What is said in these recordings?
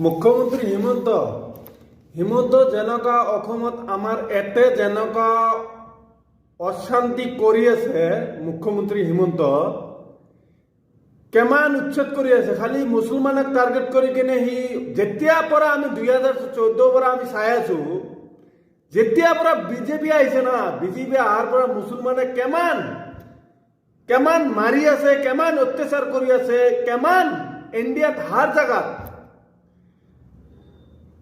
মুখ্যমন্ত্ৰী হিমন্ত যেনেকুৱা অসমত আমাৰ এতে যেনেকুৱা অশান্তি কৰি আছে মুখ্যমন্ত্ৰী হিমন্ত কেমান উচ্ছেদ কৰি আছে খালি মুছলমানক টাৰ্গেট কৰি কিনে সি যেতিয়াৰ পৰা আমি 2014 পৰা আমি চাই আছো যেতিয়াৰ পৰা বিজেপি আহিছে না বিজেপি অহাৰ পৰা মুছলমানে কেমান মাৰি আছে কেমান অত্যাচাৰ কৰি আছে কেমান ইণ্ডিয়াত হাৰ জাগাত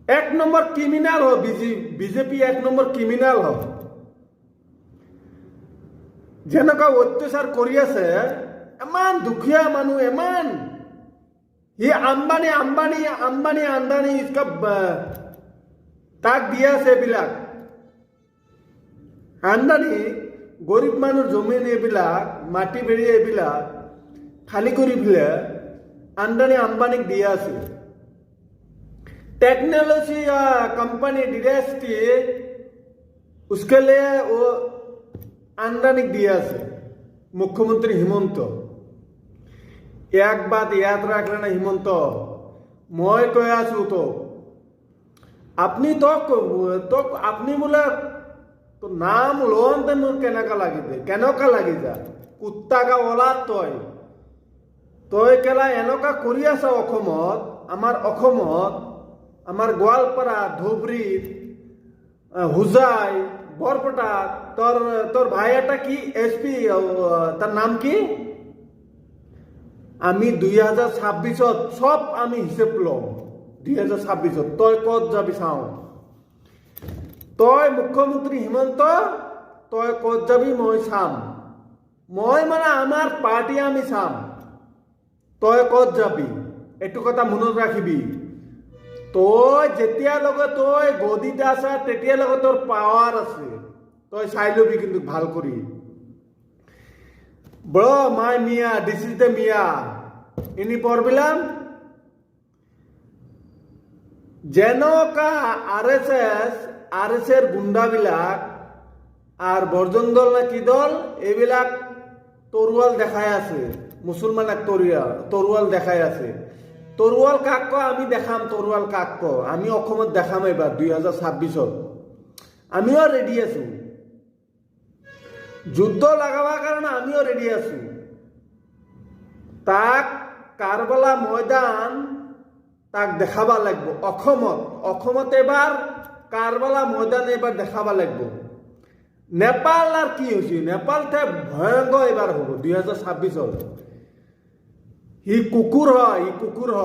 এক নম্বৰ ক্ৰিমিনাল হ বিজেপি এক নম্বৰ ক্ৰিমিনাল হ যেনেকুৱা অত্যাচাৰ কৰি আছে এমান দুখীয়া মানুহ এমান হি আম্বানী আন্দানী তাক দিয়া আছে এইবিলাক আন্দানী গরিব মানুহ জমিন এইবিলাক মাটি বেৰি এইবিলাক খালি কৰি পেলাই আন্দানী আম্বানীক দিয়া আছে टेक्नोलॉजी या कंपनी डिरेस्टी उसके लिए वो आमदनी दिया से मुख्यमंत्री हिमंत एक बात याद रखना ना हिमंत मैं कह आसू तो अपनी तो अपनी बोले तो नाम लोन ते मोर केनेका लगी जा कुत्ता का औलाद तय केला एनका करि आसा অসমত আমার গোৱালপাৰা ধুবুৰী হুজাই বৰপেটা তোর ভাই এটা কি এসপি তার নাম কি আমি 2026 সব আমি হিসেব লম 2026 তই কত যাবি চাও তই মুখ্যমন্ত্রী হিমন্ত তই কত যাবি মই চাম মই মানে আমার পার্টি আমি চাম তই কত যাবি এটু কথা মনত রাখিবি তই যেতিয়ালৈকে তই গদিত আছা তেতিয়ালৈকে তোর পাওয়ার আছে তই চাই লবি কিন্তু ভাল কৰি bro my Miya this is the Miya ইনি পড়বিলাম যেনকা আরএস এর গুন্ডাবিলাক আর বর্জন দল না কি দল এইবিলাক তরুয়াল দেখাই আছে মুসলমানক তরুয়াল দেখাই আছে তরুয়াল কাক ক আমি দেখাম তরুয়াল কাক ক আমি অসমত দেখাম এবার 2026 আমিও রেডি আছো যুদ্ধ লাগাবার কারণে আমিও রেডি আছো তাক কারবালা ময়দান তাক দেখাবা লাগবো অসমত এবার কারবালা ময়দান এবার দেখাবা লাগবো নেপাল আর কি হয়েছে নেপাল তে ভয়ঙ্কর এবার হবো 2026 হি কুকুর হ